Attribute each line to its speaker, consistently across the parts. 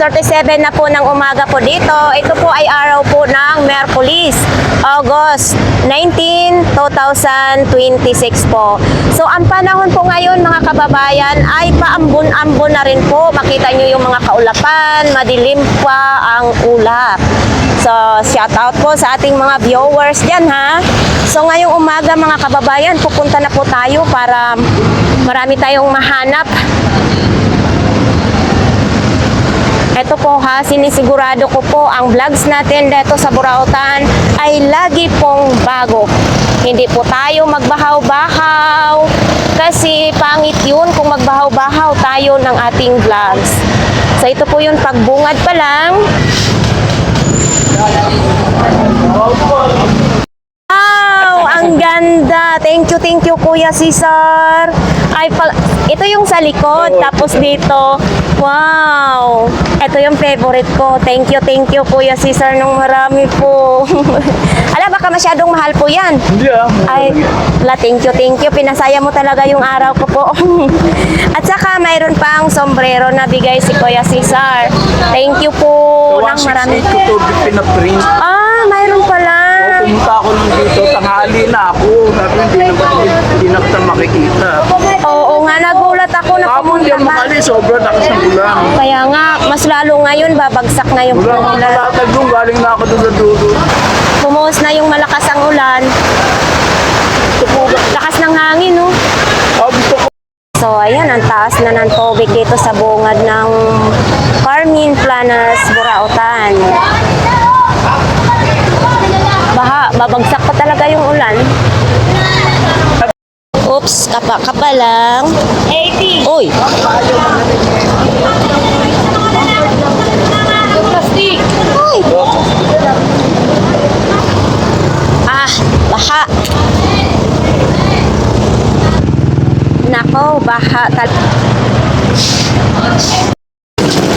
Speaker 1: 8:37 na po ng umaga po dito. Ito po ay araw po ng Miyerkules, August 19, 2026 po. So ang panahon po ngayon mga kababayan ay paambon-ambon na rin po. Makita nyo yung mga kaulapan, madilim pa ang ulap. So shout out po sa ating mga viewers dyan ha. So ngayong umaga mga kababayan, pupunta na po tayo para marami tayong mahanap. Ito po ha, sinisigurado ko po ang vlogs natin dito sa Burautan ay lagi pong bago. Hindi po tayo magbahaw-bahaw kasi pangit yun kung magbahaw-bahaw tayo ng ating vlogs. So ito po yun, pagbungad pa lang. Wow, ang ganda. Thank you Kuya Cesar. Ito yung sa likod, tapos dito, wow. Ito yung favorite ko. Thank you Kuya Cesar nung marami po. Ala, baka masyadong mahal po yan.
Speaker 2: Hindi
Speaker 1: Ay, thank you. Pinasaya mo talaga yung araw ko po. At saka mayroon pang sombrero na bigay si Kuya Cesar. Thank you po ng marami.
Speaker 2: Ito to pinaprint.
Speaker 1: Mayroon pala.
Speaker 2: Pumunta ako lang dito, tanghali na ako. Sabi hindi na kita makikita.
Speaker 1: Oo nga, nagulat ako na
Speaker 2: Kapon
Speaker 1: pumunta
Speaker 2: yung
Speaker 1: ka.
Speaker 2: makali, sobrang lakas ng ulan.
Speaker 1: Kaya nga, mas lalo ngayon, babagsak na yung
Speaker 2: Wala
Speaker 1: ulan.
Speaker 2: malatag doon, galing na ako doon sa dulo.
Speaker 1: Pumuhos na yung malakas ang ulan. Lakas ng hangin, no?
Speaker 2: Gusto ko.
Speaker 1: So, ayan, ang taas na ng tubig dito sa bungad ng Carmen Planas, Burautan. Babagsak pa talaga yung ulan. Oops, kapa lang. 80. Uy. Uy. Baha. Nako, baha.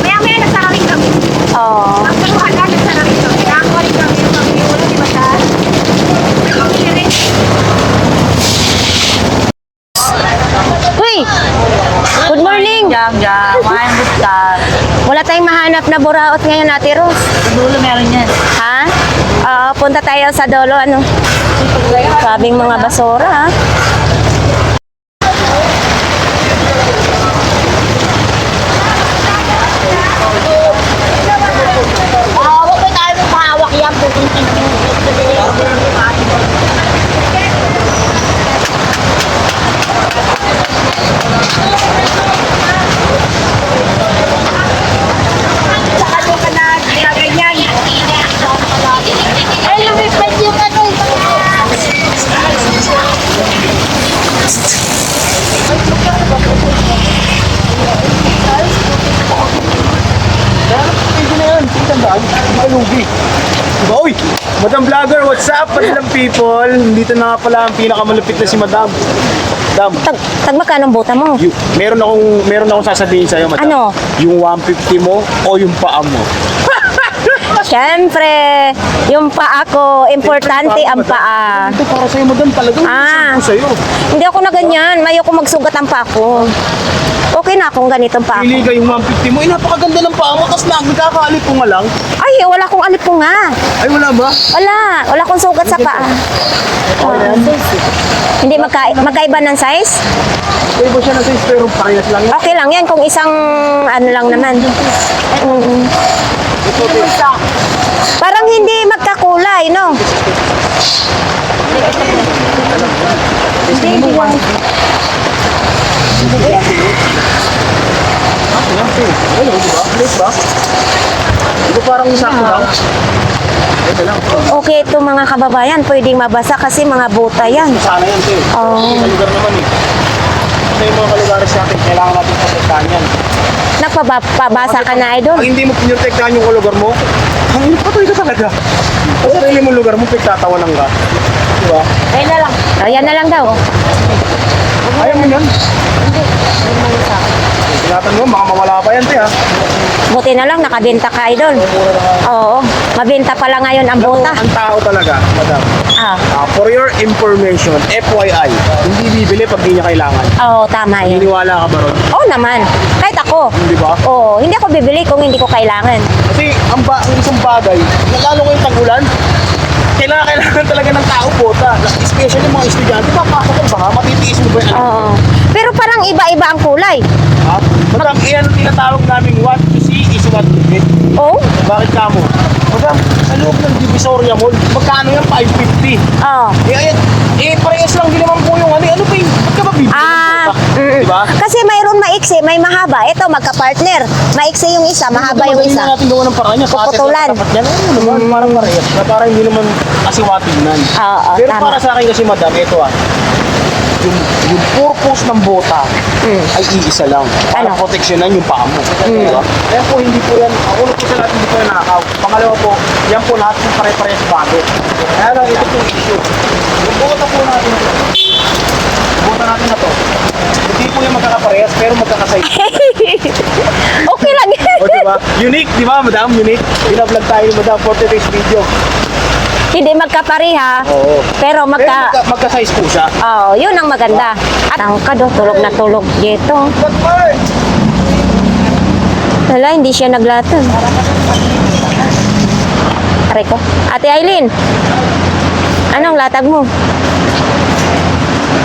Speaker 3: Maya-maya nagsaraling kami.
Speaker 1: Oh.
Speaker 3: Ang karuhan na nagsaraling kami. Nakakulit kami yung pag-iulo, di ba siya?
Speaker 1: Uy. Good morning. Wala tayong mahanap na buraot ngayon, Ate Ros.
Speaker 3: Sa dulo meron yan.
Speaker 1: Ha? Punta tayo sa dolo, ano? Sabing mga basura, ha?
Speaker 3: Huwag ko tayo mahawak yan. Saka doon ka na ganyan. Ay, lumipad yung ano.
Speaker 2: Hindi na yan, tandaan, hindi ka lugi. Diba, uy, Madam Vlogger, what's up, Madam people? Dito na nga pala ang pinakamalupit na si Madam. Madam,
Speaker 1: Magkano ang buta mo?
Speaker 2: meron akong sasabihin sa'yo, Madam.
Speaker 1: Ano?
Speaker 2: Yung 150 mo o yung paa mo?
Speaker 1: Siyempre, yung paa ko, importante ang paa.
Speaker 2: Ito para sa'yo, Madam, talagang gusto ko sa'yo.
Speaker 1: Hindi ako na ganyan. Mayo ko magsugat ang paa ko. Okay na akong ganitong paa ko.
Speaker 2: Pili ka yung 150 mo, napakaganda ng paa mo, tapos nagkakaalip ko nga lang.
Speaker 1: Ay, wala akong alipunga.
Speaker 2: Ay, wala ba?
Speaker 1: Wala akong sugat sa paa. Hindi magkaiba ng size?
Speaker 2: Kaya ba siya na size, pero parehas lang yan.
Speaker 1: Okay lang yan kung isang ano lang naman.
Speaker 2: Ito, din.
Speaker 1: Parang hindi magkakulay, no?
Speaker 2: Hindi mo 150. Ano, di ba? Plate ba? Di ba parang sakto lang? Ito lang.
Speaker 1: Okay, ito mga kababayan, pwedeng mabasa kasi mga buta yan.
Speaker 2: Sana yan, sir.
Speaker 1: Oh.
Speaker 2: Sa lugar naman eh. Sa yung mga kalugares natin, kailangan natin protektahan yan.
Speaker 1: Nagpabasa ka na, idol?
Speaker 2: Pag hindi mo pinotektahan yung lugar mo, ang patoy ka talaga. Sa sarili mo lugar mo, pagtatawanan ka. Di ba?
Speaker 3: Ayun na lang.
Speaker 1: Ayan na lang daw.
Speaker 2: Ayaw mo yan?
Speaker 3: Hindi. Hindi mo sa akin.
Speaker 2: Ingatan mo, baka mawala pa yan, te, ha?
Speaker 1: Buti na lang, nakabenta ka, idol. Oo, mabenta pala ngayon ang
Speaker 2: Alam mo,
Speaker 1: buta.
Speaker 2: ang tao talaga, madam.
Speaker 1: Ah,
Speaker 2: For your information, FYI, hindi bibili pag di niya kailangan.
Speaker 1: oo, tama yun.
Speaker 2: Naniniwala ka ba ron?
Speaker 1: Oo naman, kahit ako.
Speaker 2: Di ba?
Speaker 1: Oo, hindi ako bibili kung hindi ko kailangan.
Speaker 2: Kasi ang isang bagay, lalo ngayong tag-ulan, kailangan talaga ng tao bota. Especially mga estudyante, papasok ka ba? Matitiis mo ba yan?
Speaker 1: Oo. Pero parang iba-iba ang kulay.
Speaker 2: Ha? Madam, iyan ang tinatawag namin what to see is what to get.
Speaker 1: Oo?
Speaker 2: Bakit ka mo? Madam, sa loob ng Divisoria Mall, magkano yan? 550.
Speaker 1: Oo.
Speaker 2: Parehas lang din naman po yung ano. Ano ba yung, ba't ka ba bibili ng
Speaker 1: Ah,
Speaker 2: bota? Diba?
Speaker 1: Kasi mayroon maiksi, may mahaba. Ito, magka-partner. Maiksi yung isa, mahaba yung
Speaker 2: Hindi
Speaker 1: isa.
Speaker 2: na natin gawa ng paraan niya.
Speaker 1: Puputulan.
Speaker 2: Dapat yan. Ano naman, parang parehas. Na parang hindi naman asiwatingnan.
Speaker 1: Oo,
Speaker 2: Pero
Speaker 1: tama.
Speaker 2: para sa akin kasi, madam, ito yung purpose ng bota ay iisa lang. Para
Speaker 1: Ano?
Speaker 2: proteksyonan yung paa mo. Diba? Kaya po, hindi po yan, ako na po sa lahat, hindi po yan nakakaw. Pangalawa po, yan po lahat yung pare-parehas bago. Kaya lang, ito po yung issue. Yung bota po natin, na to, hindi po yung magkakaparehas, pero magkakasay.
Speaker 1: Okay lang yan.
Speaker 2: O diba? Unique, di ba, madam? Unique. Binablog tayo ni madam for today's video.
Speaker 1: Hindi magkapareha,
Speaker 2: Oo.
Speaker 1: pero
Speaker 2: Pero magka-size po siya.
Speaker 1: Oo, yun ang maganda. At tangkad, oh, tulog na tulog dito.
Speaker 2: But why?
Speaker 1: Wala, hindi siya naglatag. Aray ko. Ate Aileen, anong latag mo?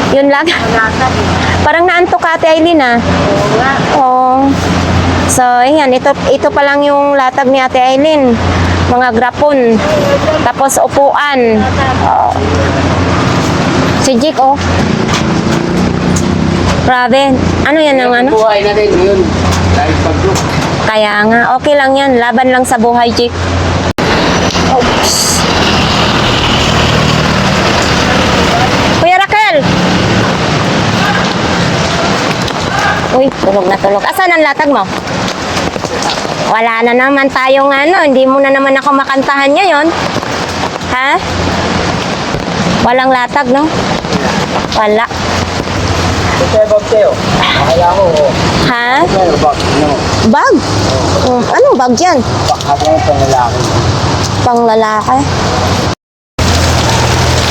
Speaker 1: Yun lang. Parang naantok ka, Ate Aileen, ah. Oo. So, ayan, ito pa lang yung latag ni Ate Aileen. Mga grapon. Tapos upuan. Si Jake, oh. Grabe. Ano yan ang ano?
Speaker 2: Buhay na din yun. Dahil pag-look.
Speaker 1: Kaya nga, okay lang yan. Laban lang sa buhay, Jake. Oops. Kuya Raquel! Uy, tulog na tulog. Asan ang latag mo? Wala na naman tayong ano. Hindi mo na naman ako makantahan ngayon. Ha? Walang latag, no? Wala.
Speaker 2: Ito yung bag sa'yo. Kaya ko.
Speaker 1: Ha?
Speaker 2: Ito yung bag. Ano?
Speaker 1: Bag? Anong bag yan?
Speaker 2: Ako yung pangalaki.
Speaker 1: Pang lalaki.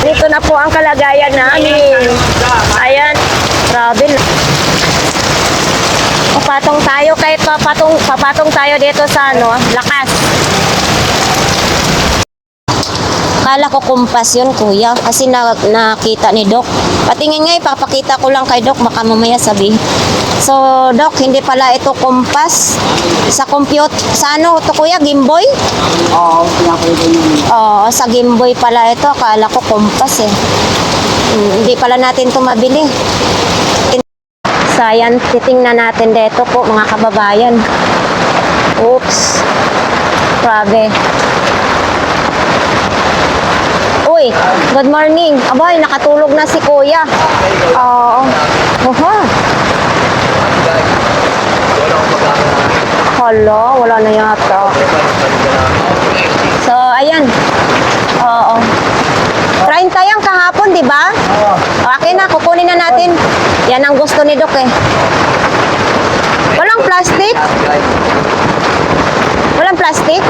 Speaker 1: Dito na po ang kalagayan namin. Ayan. Grabe. Papatong tayo kahit papatong tayo dito sa ano, lakas. Kala ko kumpas yun, kuya. Kasi nakita ni Doc. Patingin nga, ipapakita ko lang kay Doc. Baka mamaya sabihin. So, Doc, hindi pala ito kumpas. Sa compute, sa ano ito, kuya? Game Boy?
Speaker 2: Oo, pinapalitan yun.
Speaker 1: Oo, sa Game Boy pala ito. Akala ko kumpas eh. Hindi pala natin ito mabili. So, ayan, titingnan natin dito po, mga kababayan. Oops. Grabe. Uy, good morning. Abay, nakatulog na si kuya. Oo. Oha. Hala, wala na yata. So, ayan. Oo. 30 yung kahapon, di ba? Okay na, kukunin na natin. Yan ang gusto ni Doc eh. Walang plastic? Walang plastic?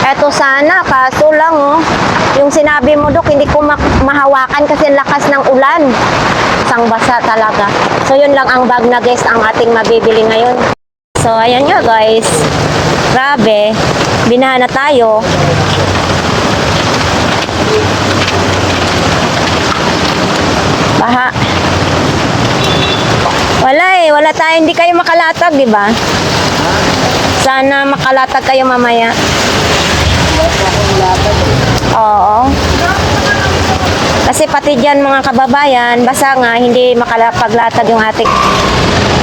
Speaker 1: Eto sana, kaso lang oh. Yung sinabi mo, Doc, hindi ko mahawakan kasi ang lakas ng ulan. Isang basa talaga. So, yun lang ang bag na guys ang ating mabibili ngayon. So, ayan nga guys. Grabe. Binahan na tayo. Baha. Wala eh. Wala tayo. Hindi kayo makalatag, di ba? Sana makalatag kayo mamaya. Oo. Kasi pati dyan mga kababayan, basta nga hindi makalapaglatag yung ating.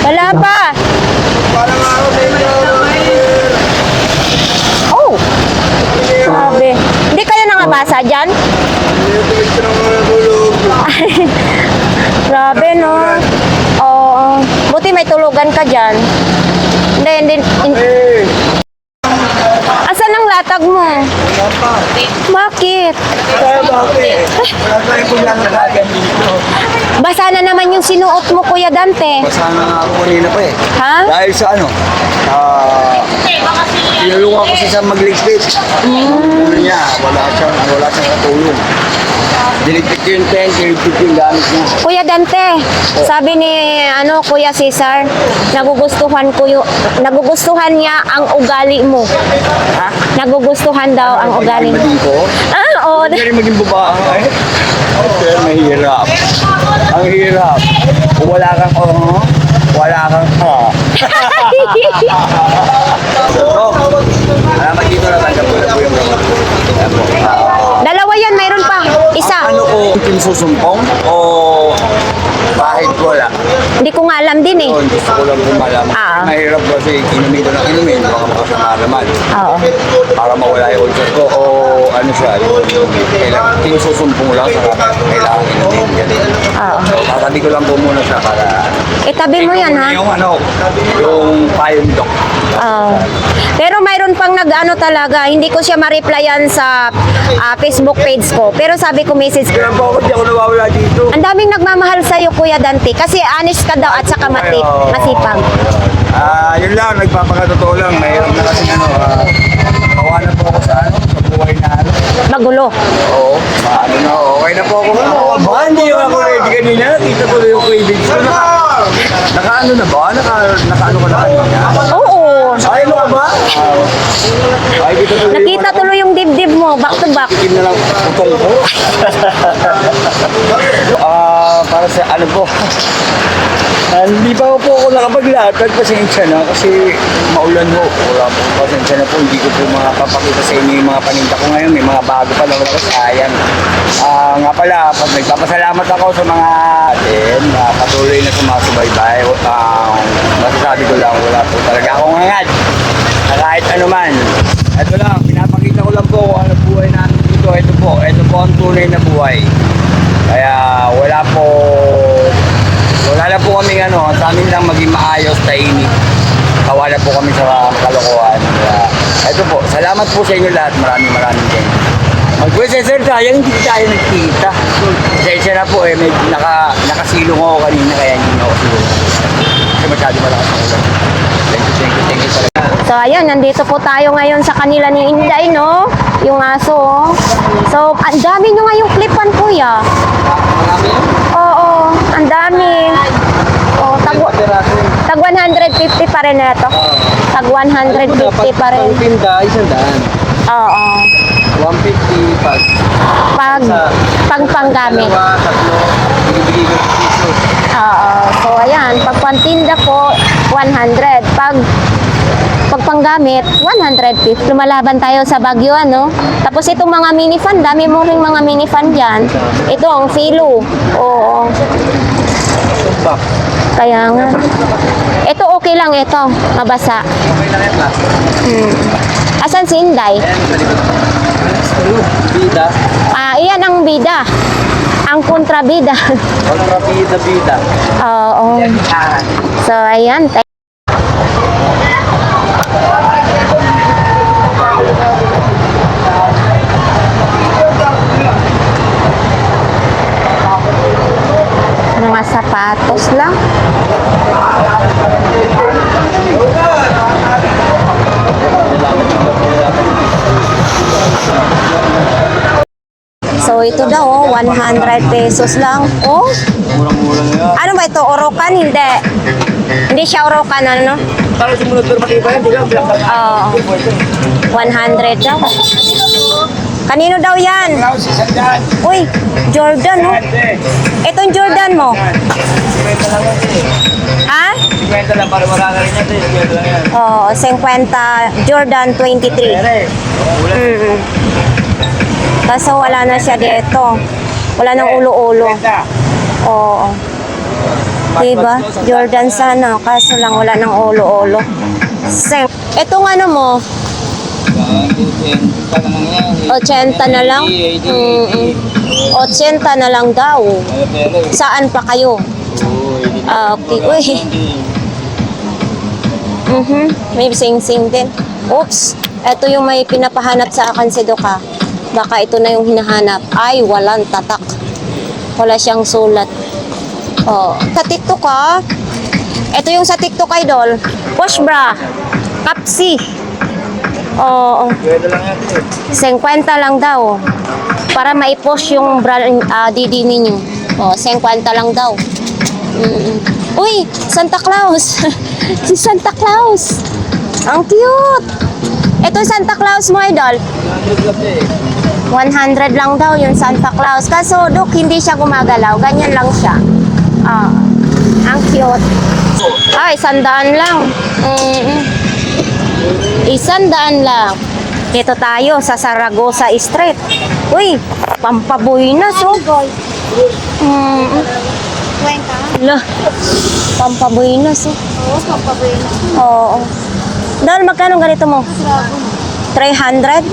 Speaker 1: Wala pa.
Speaker 2: Parang ako sa inyo.
Speaker 1: Oh. Sabi. Hindi kayo nangabasa dyan?
Speaker 2: Ito ng mga bulog.
Speaker 1: Grabe no. Oo. Buti may tulugan ka dyan. Hindi.
Speaker 2: Eh,
Speaker 1: Asan ang latag tag mo?
Speaker 2: Wala pa.
Speaker 1: Bakit?
Speaker 2: Kaya bakit? Wala tayong problema sa akin dito.
Speaker 1: Basa na naman yung sinuot mo, Kuya Dante.
Speaker 2: Basta na nga ako kanina pa eh.
Speaker 1: Ha?
Speaker 2: Dahil sa ano, tinulungan ko siya sa magligpit. Ano niya, wala siyang katulong. Diligpit ko yung tent, diligpit ko yung gamit niya.
Speaker 1: Kuya Dante, sabi ni Kuya Cesar, nagugustuhan niya ang ugali mo.
Speaker 2: Ha?
Speaker 1: Nagugustuhan daw ang ugali mo.
Speaker 2: Maging ko?
Speaker 1: Oo.
Speaker 2: Hindi rin maging babae. Pero mahirap. Ang hirap. Kung wala kang wala kang Alamat dito na tanggap ko na po yung
Speaker 1: Dalawa yan, mayroon pa. Isa.
Speaker 2: Ano ko, pinsusumpong o kahit wala?
Speaker 1: Hindi ko nga alam din eh.
Speaker 2: Yun, gusto ko lang kung malaman.
Speaker 1: Ah.
Speaker 2: Mahirap kasi inumin ko ng inumin, baka makasama naman.
Speaker 1: Oo.
Speaker 2: Para mawala yung ulcer ko o ano siya, yung kailangan, pinsusumpong lang sa kailangan inumin.
Speaker 1: Oo.
Speaker 2: So, tatabi ko lang po muna siya para...
Speaker 1: Itabi mo yan, ha?
Speaker 2: Yung yung payong doc.
Speaker 1: Oo. Pero mayroon pang talaga, hindi ko siya ma-replyan sa Facebook page ko. Pero sabi ko message ko,
Speaker 2: Kaya po ako, di ako nawawala dito.
Speaker 1: ang daming nagmamahal sa'yo, Kuya Dante. Kasi honest ka daw at saka masipag.
Speaker 2: Yun lang, nagpapakatotoo lang. Mahirap na kasi kawa na po ako sa buhay na
Speaker 1: Magulo.
Speaker 2: Oo, okay na po ako. Hindi ako ready kanina. Kita ko na yung cravings ko. Naka-ano na ba? Naka-ano ka na kanina?
Speaker 1: Oo.
Speaker 2: Ay, ano ka ba? Ay, kita tuloy.
Speaker 1: Nakita tuloy yung dibdib mo, back to back.
Speaker 2: Tikim na lang putong ko. Para sa ano po. Hindi pa po ako nakapaglatag. Pasensya na kasi maulan ho. Wala po. Pasensya na po. Hindi ko po makapapakita sa inyo yung mga paninda ko ngayon. May mga bago pa lang ako. Sayang. Nga pala, nagpapasalamat ako sa mga patuloy na sumasubaybay. Masasabi ko lang, wala po talaga akong hangad. Kahit ano man. Ito lang, pinapakita ko lang po kung ano buhay namin dito. Ito po ang tunay na buhay. Kaya wala na po kami sa amin lang maging maayos, tahimik. Kawa na po kami sa kalokohan. Kaya, ito po, salamat po sa inyo lahat. Maraming thank you. Mag-sir, sayang hindi tayo nagkita. Pasensya na po may nakasilong ako kanina kaya hindi ako silong. Kasi masyado malakas ang ulan. Thank you talaga.
Speaker 1: So ayan, nandito po tayo ngayon sa kanila ni Inday, no? Yung aso, oh. So, ang dami nyo nga yung clipan, Kuya.
Speaker 2: Marami yan?
Speaker 1: Oo, ang dami. Oh, tag 150 pa rin ito. Tag 150 pa rin.
Speaker 2: Tinda, 100.
Speaker 1: Oo.
Speaker 2: 150
Speaker 1: Pag panggamit.
Speaker 2: Tatlo, binibigay ko sa piso.
Speaker 1: Oo. So, ayan. Pag pantinda po, 100. Pag panggamit, 150. Lumalaban tayo sa Baguio, ano? Tapos itong mga minifan, dami mo ring mga minifan dyan. Ito, ang Filo. Oo.
Speaker 2: Tumbak.
Speaker 1: Kaya nga. Ito, okay lang ito. Mabasa.
Speaker 2: Okay lang yan, last.
Speaker 1: Asan si Inday?
Speaker 2: Ayan, sa likod. Bida.
Speaker 1: Iyan ang bida. Ang kontrabida.
Speaker 2: Kontrabida.
Speaker 1: Oo. So, ayan. Mga sapatos lang. So, ito daw, 100 pesos lang. Oh,
Speaker 2: Murang-mura na yan.
Speaker 1: ano ba ito? Orokan? Hindi. Hindi siya orokan, ano?
Speaker 2: Para sumunod pero matibay yan, di lang.
Speaker 1: Oo. 100 daw. Kanino daw yan?
Speaker 2: Si Sandan.
Speaker 1: Uy, Jordan, oh. Itong Jordan mo.
Speaker 2: 50 lang yan.
Speaker 1: Ha?
Speaker 2: 50 lang para maraka rin yan. 50 lang yan.
Speaker 1: Oo, 50 Jordan 23.
Speaker 2: Pere.
Speaker 1: Mm-mm. Kaso wala na siya dito. Wala nang ulo-ulo. Oo. Diba? Jordan sana. Kaso lang wala nang ulo-ulo. Itong ano mo, 80 na lang. 80 na lang daw. Saan pa kayo? Okay. Uy. May sing-sing din. Oops. Ito yung may pinapahanap sa akin si Doka. Baka ito na yung hinahanap. Ay, walang tatak. Wala siyang sulat. Oh, sa TikTok ha. Ito yung sa TikTok, idol. Wash bra. Kapsi. Oo.
Speaker 2: Pwede lang yan eh.
Speaker 1: 50 lang daw. Para maipost yung DD ninyo. Oh, 50 lang daw. Uy, Santa Claus. Si Santa Claus. Ang cute. Ito yung Santa Claus mo, idol. 100 lang daw yung Santa Claus. Kaso, Dok, hindi siya gumagalaw. Ganyan lang siya. Ah, ang cute. Ay, 100 lang. 100 lang. Dito tayo sa Saragosa Street. Uy, pampabuinas, oh.
Speaker 3: Kwenta?
Speaker 1: Lah, pampabuinas, oh.
Speaker 3: Oo, papabuhay na.
Speaker 1: Oo. Dahil magkano ganito mo? 300?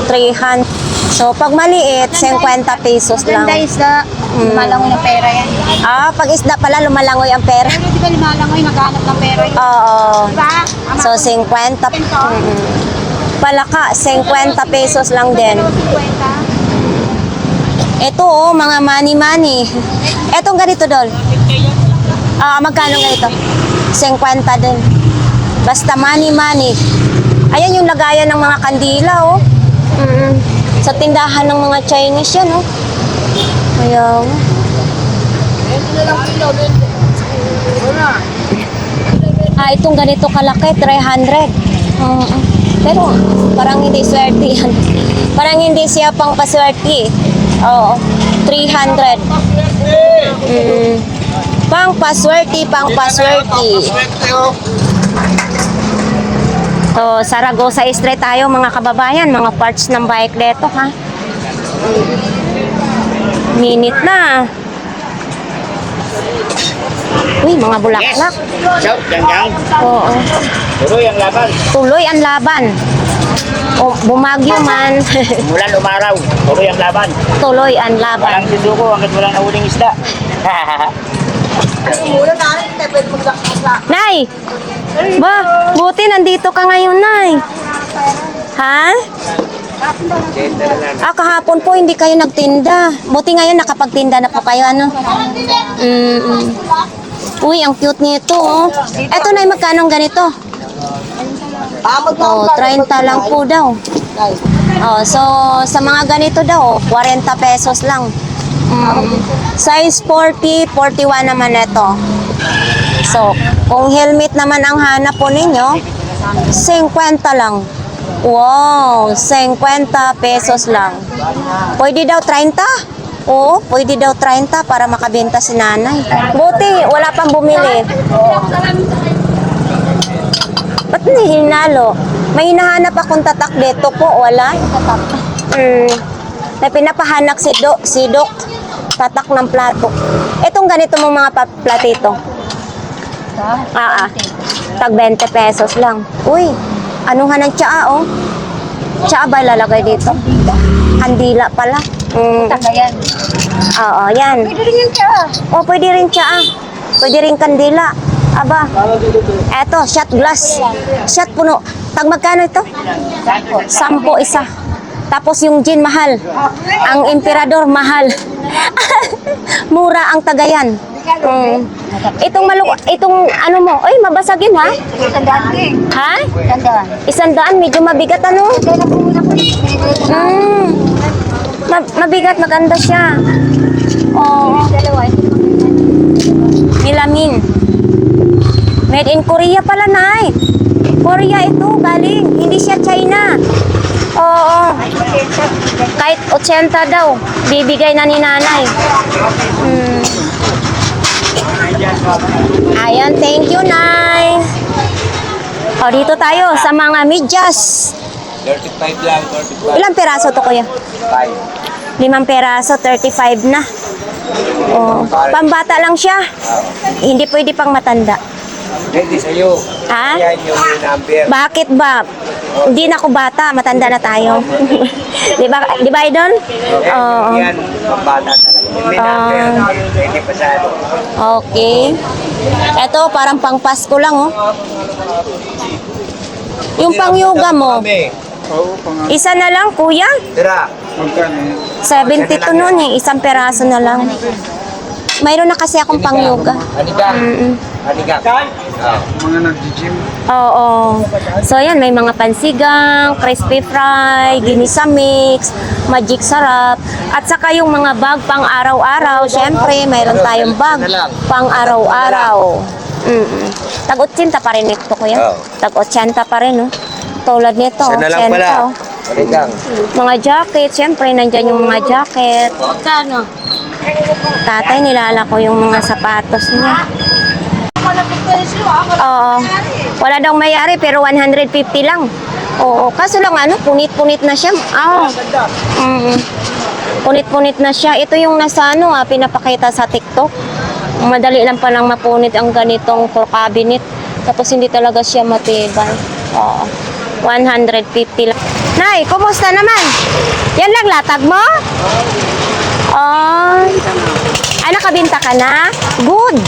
Speaker 1: 300. So, pag maliit, 50 pesos lang.
Speaker 3: Ganda isda. Lumalangoy ng pera yan.
Speaker 1: Ah, pag isda pala, lumalangoy ang pera.
Speaker 3: Pero di ba lumalangoy, naghanap ng pera yun?
Speaker 1: Oo.
Speaker 3: Diba?
Speaker 1: So, 50. Palaka, 50 pesos lang din.
Speaker 3: Kwenta?
Speaker 1: Ito, oh, mga money-money. Etong ganito, Dol. Ah, magkano ganito? 50 din. Basta money-money. Ayan yung lagayan ng mga kandila, oh. Sa tindahan ng mga Chinese yan, oh. Ayan. Ah, itong ganito kalaki, 300. Pero parang hindi swerte yan. Parang hindi siya pang paswerte. Oo, 300. Pang paswerte, pang paswerte. So, Saragosa Street tayo mga kababayan, mga parts ng bike dito, ha? Minute na. Uy, mga bulaklak.
Speaker 2: Shout, gang.
Speaker 1: Oo.
Speaker 2: Tuloy ang laban.
Speaker 1: Tuloy ang laban. O, bumagyo man.
Speaker 2: Mulan umaraw. Tuloy ang laban.
Speaker 1: Tuloy ang laban.
Speaker 2: Walang susuko hanggat walang nahuling isda.
Speaker 1: Nay! Ba, buti nandito ka ngayon, Nay. Ha? Ah, kahapon po hindi kayo nagtinda. Buti ngayon nakapagtinda na po kayo, ano? Uy, ang cute nito, oh. Eto, Nay, magkano ang ganito? Oh, 30 lang po daw. Oh, so, sa mga ganito daw, 40 pesos lang. Size 40, 41 naman ito. So, kung helmet naman ang hanap po ninyo, 50 lang. Wow, 50 pesos lang. Pwede daw 30? Oo, pwede daw 30 para makabenta si nanay. Buti, wala pang bumili. Ba't hindi hinalo? May hinahanap akong tatak dito po, wala? May pinapahanak si Dok. Tatak ng plato. Itong ganito mong mga platito. Tag 20 pesos lang. Uy, anuhan ng tsaa, oh. Tsaa ba ilalagay dito? Kandila pala.
Speaker 3: Taga yan.
Speaker 1: Oo, yan.
Speaker 3: Pwede rin yung tira.
Speaker 1: Oh, pwede rin tsaa. Pwede rin kandila. Aba. Eto, shot glass. Shot puno. Tag magkano ito? 10 isa. Tapos yung gin mahal. Ang emperador mahal. Mura ang tagayan. Itong ano mo, ay mabasagin ha?
Speaker 3: Tandaan ko eh.
Speaker 1: Ha?
Speaker 3: Tandaan.
Speaker 1: 100, medyo mabigat ano?
Speaker 3: Kaya na pumuna ko eh.
Speaker 1: Mabigat, maganda siya. Oo.
Speaker 3: Dalawa.
Speaker 1: Nilaming. Made in Korea pala, Nay. Korea ito, galing. Hindi siya China. Oo. Kahit 80 daw, bibigay na ni nanay. Ayan, thank you, Nay. O, dito tayo sa mga medyas.
Speaker 2: 35 lang, 35.
Speaker 1: Ilang peraso to, kuya? 5 peraso, 35 na. Oh, pambata lang siya. Hindi pwede pang matanda.
Speaker 2: Hindi sa'yo.
Speaker 1: Ha?
Speaker 2: Yan yung number.
Speaker 1: Bakit ba? Hindi na ako bata, matanda na tayo. Di ba, Idol? Oo.
Speaker 2: Yan, pambata talaga. May number. Hindi pa sa
Speaker 1: Okay. Ito, parang pang Pasko lang, oh. Yung pang-yoga mo,
Speaker 2: Oo,
Speaker 1: isa na lang, kuya.
Speaker 4: Tira.
Speaker 2: magkano?
Speaker 1: 72 nun eh, isang peraso na lang. Mayroon na kasi akong pang-yoga.
Speaker 4: Halika. Halika.
Speaker 2: Mga nag-gym.
Speaker 1: Oo. So, yan, may mga pansigang, crispy fry, ginisa mix, magic sarap, at saka yung mga bag pang araw-araw. Siyempre, mayroon tayong bag pang araw-araw. Tag-80 pa rin ito, kuya.
Speaker 4: Oo.
Speaker 1: Tag-80 pa rin, no? Tulad nito,
Speaker 4: Isa na lang
Speaker 1: 80,
Speaker 4: pala.
Speaker 1: oh.
Speaker 4: Halika.
Speaker 1: Mga jacket, siyempre, nandyan yung mga jacket.
Speaker 3: Kano?
Speaker 1: Tatay, nilala ko yung mga sapatos niya.
Speaker 3: Malapit ko yung siwa.
Speaker 1: Oo. Wala daw mayari pero 150 lang. Oo. Kaso lang ano, punit-punit na siya. Punit-punit na siya. Ito yung nasa ano pinapakita sa TikTok. Madali lang palang mapunit ang ganitong for cabinet. Tapos hindi talaga siya matibay. Oo. 150 lang. Nay, kumusta naman? Yan lang latag mo? Oh. Ay, nakabinta ka na? Good.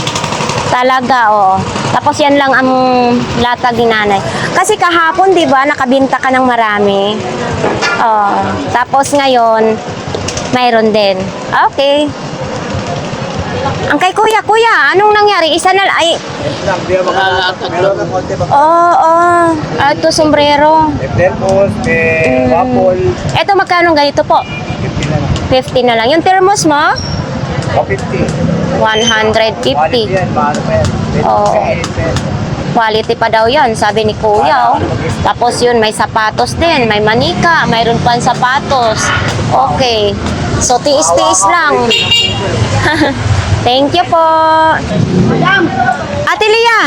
Speaker 1: Talaga, oo. Tapos yan lang ang latag ni nanay. Kasi kahapon, di ba, nakabinta ka ng marami. Oo. Tapos ngayon, mayroon din. Okay. Ang kay kuya, anong nangyari? Isa na ay... Oo. Ito, sombrero.
Speaker 2: Thermos, waffle,
Speaker 1: Ito, magkano ganito po? 50 na lang. Yung thermos mo?
Speaker 2: 50.
Speaker 1: 150.
Speaker 2: Yan, paano pa yan?
Speaker 1: Oo. Quality pa daw yan, sabi ni kuya. Oh. Tapos yun, may sapatos din, may manika, mayroon pang sapatos. Okay. So, tiis-tiis lang. Thank you po. Ate Lia.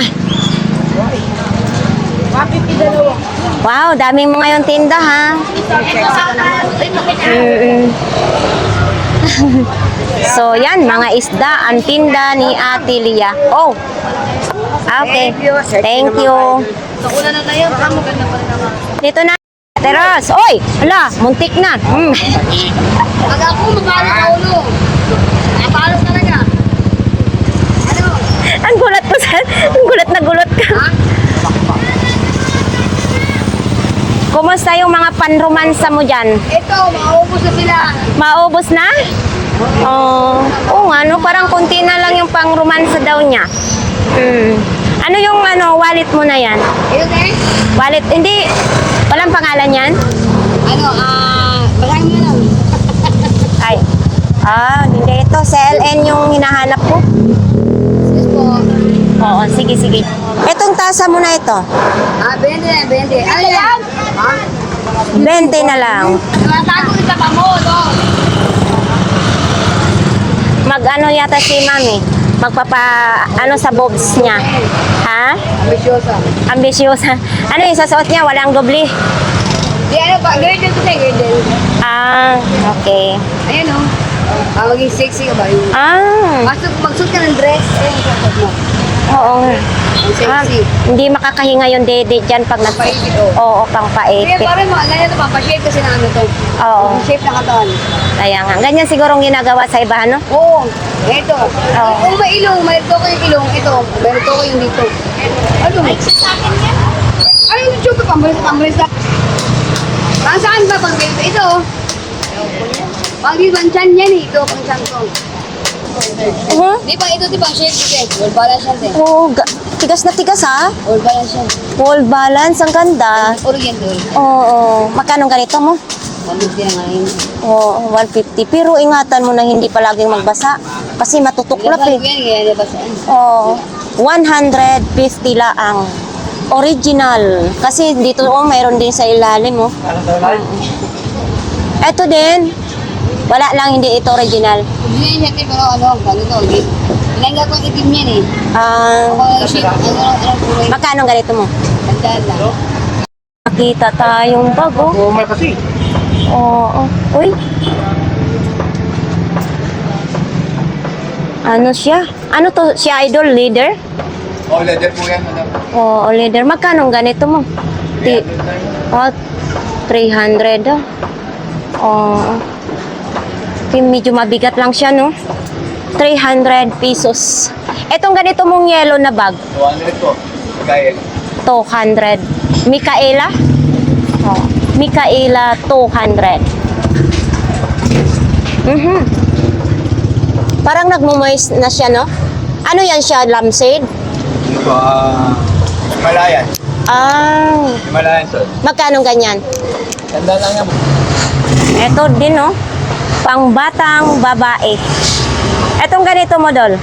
Speaker 1: Wow, daming mga yung tinda ha. So, yan, mga isda, ang tinda ni Ate Lia. Oh, okay. Thank you.
Speaker 3: Sa una na tayo, kamo ganda pa rin naman.
Speaker 1: Dito na. Teras. Oy, hala, muntik na.
Speaker 3: Pag ako, mapalo sa ulo. Mapalo talaga. Ano?
Speaker 1: Ang gulat ko sa... Ang gulat na gulat ka. Kumusta yung mga panromansa mo dyan?
Speaker 3: Ito, maubos na sila.
Speaker 1: Maubos na? Oo nga, no? Parang konti na lang yung pangromansa daw niya. Ano yung wallet mo na yan?
Speaker 3: Ito, eh?
Speaker 1: Wallet, hindi. Walang pangalan yan?
Speaker 3: Ano, basahin mo lang.
Speaker 1: Ay. Hindi ito. CLN yung hinahanap ko.
Speaker 3: Yes po.
Speaker 1: Oo, sige, sige. Itong tasa mo na ito.
Speaker 3: 20 na, 20. Ano yan? Ha?
Speaker 1: 20 na lang.
Speaker 3: Natago kita pa mo, no?
Speaker 1: Mag-ano yata si mami? Sa bobs niya. Ha?
Speaker 3: Ambisyosa.
Speaker 1: Ambisyosa. Ano yung sasuot niya? Walang doble.
Speaker 3: Di ano pa, girdle ko sa'yo, girdle.
Speaker 1: Okay.
Speaker 3: Ayan o. Maging sexy ka ba yun? Magsuot ka ng dress. Ayan, suot mo.
Speaker 1: Oo.
Speaker 3: Ang sexy.
Speaker 1: Hindi makakahinga yung dede dyan pag
Speaker 3: Paipit, oh.
Speaker 1: Oo, pang
Speaker 3: Kaya
Speaker 1: paipit.
Speaker 3: parang mga ganyan ito, pampashape kasi na ano to.
Speaker 1: Oo.
Speaker 3: Yung shape ng katawan.
Speaker 1: Kaya nga. Ganyan sigurong ginagawa sa iba, ano?
Speaker 3: Oo. Ito. Kung may ilong, may to ko yung ilong. Ito, may to ko yung dito. Ano? Ay, sa akin yan. Ano yung tube? Pambalis na. Pang saan ba? Pang ganito. Ito. Pang di pang chan yan eh. Ito, pang chan ko. Di pang ito, di pang shape kasi. Wall balance yan eh.
Speaker 1: Oo, tigas na tigas, ha?
Speaker 3: Wall balance yan.
Speaker 1: Wall balance, ang ganda.
Speaker 3: Oriental.
Speaker 1: Oo. Magkano ganito mo?
Speaker 3: 150 na nga yun.
Speaker 1: Oo, 150. Pero ingatan mo na hindi palaging magbasa. Kasi matutuklap eh.
Speaker 3: Yan, kaya nabasaan.
Speaker 1: Oo. 150 laang. Original. Kasi dito mayroon din sa ilalim, oh. Ito din. Wala lang, hindi ito original.
Speaker 3: Hindi yan siya, pero ano, ganito. Ilangga ko itim yan eh. Ako shape, ano kulay.
Speaker 1: Magkano ganito mo?
Speaker 3: Tandaan lang.
Speaker 1: Nakita tayong bag, oh.
Speaker 2: Normal kasi.
Speaker 1: Oo. Uy. Ano siya? Ano to? Siya idol leader?
Speaker 4: Leather po yan, madam.
Speaker 1: Oo, leader. Magkano ganito mo? 300 daw. Oo. Medyo mabigat lang siya, no? 300 pesos. Etong ganito mong yellow na bag,
Speaker 4: 200 po. Kaya.
Speaker 1: 200. Micaela? Oh, Micaela 200. Parang nagmumoist na siya, no? Ano yan siya, lampshade?
Speaker 4: Himalayan.
Speaker 1: Ah,
Speaker 4: Himalayan, sir.
Speaker 1: magkano ganyan?
Speaker 4: Tanda lang yan.
Speaker 1: Ito din, no? Pang batang babae. Etong ganito model.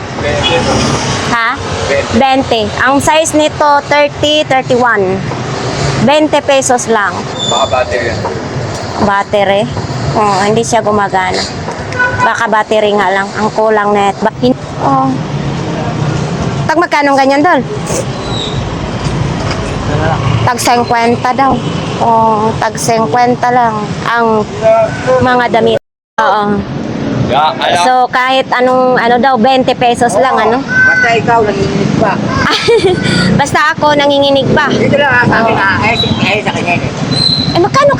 Speaker 1: Ha? 20. Ang size nito, 30, 31. 20 pesos lang.
Speaker 4: Baka battery yan.
Speaker 1: Battery. Oh, hindi siya gumagana. Baka battery nga lang. Ang kulang net. Oh. Tag magkano ganyan, Dol? Tag 50 daw. Oh, tag 50 lang. Ang mga damit. Oo.
Speaker 4: Yeah, alam.
Speaker 1: So, kahit anong, ano daw, 20 pesos lang, ano?
Speaker 2: Basta ikaw, nanginginig pa.
Speaker 1: Basta ako nanginginig pa.
Speaker 2: Dito lang sa akin sa kanya eh.
Speaker 1: Eh, magkano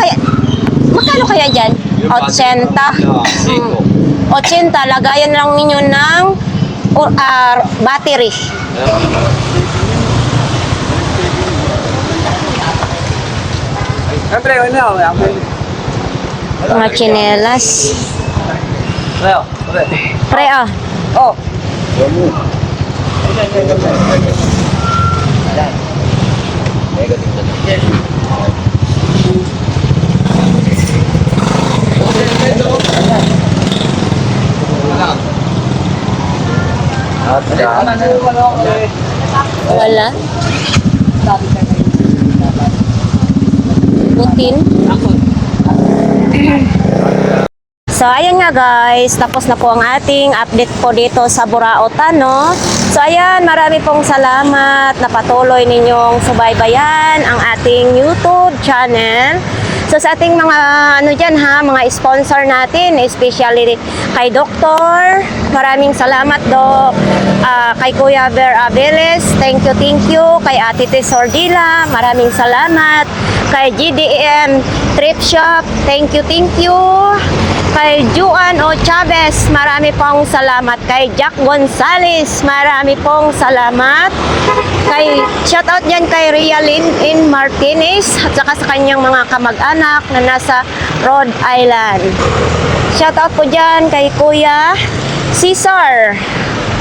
Speaker 1: kaya dyan? 80. 80, lagayan lang ninyo ng battery.
Speaker 2: Siyempre, ano,
Speaker 1: Mga tsinelas.
Speaker 2: Leo,
Speaker 1: Pre, oh.
Speaker 2: oh.
Speaker 1: Wala. Butin. So, ayan nga guys, tapos na po ang ating update po dito sa Burautan, no? So, ayan, marami pong salamat na patuloy ninyong subaybayan ang ating YouTube channel. So, sa ating mga, ano dyan ha, mga sponsor natin, especially kay Doktor, maraming salamat, Dok. Kay Kuya Ber Abeles, thank you. Kay Ate Tess Ordila, maraming salamat. Kay GDM Thrift Shop, thank you. Kay Juan O. Chavez, marami pong salamat. Kay Jack Gonzales, marami pong salamat. Kay shoutout dyan kay Rialyn in Martinez at saka sa kanyang mga kamag-anak na nasa Rhode Island. Shoutout po dyan kay Kuya Cesar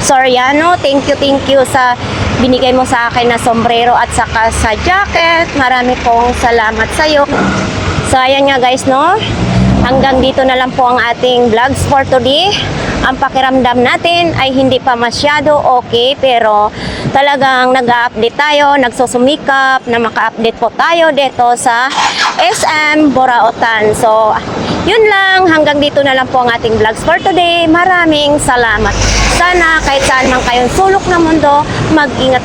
Speaker 1: Soriano, thank you sa binigay mo sa akin na sombrero at saka sa jacket. Marami pong salamat sa iyo. So ayan nga guys, no? Hanggang dito na lang po ang ating vlogs for today. Ang pakiramdam natin ay hindi pa masyado okay, pero talagang nag-update tayo, nagsusumikap na maka-update po tayo dito sa SM Burautan. So, yun lang. Hanggang dito na lang po ang ating vlogs for today. Maraming salamat. Sana kahit saan man kayong sulok ng mundo, mag-ingat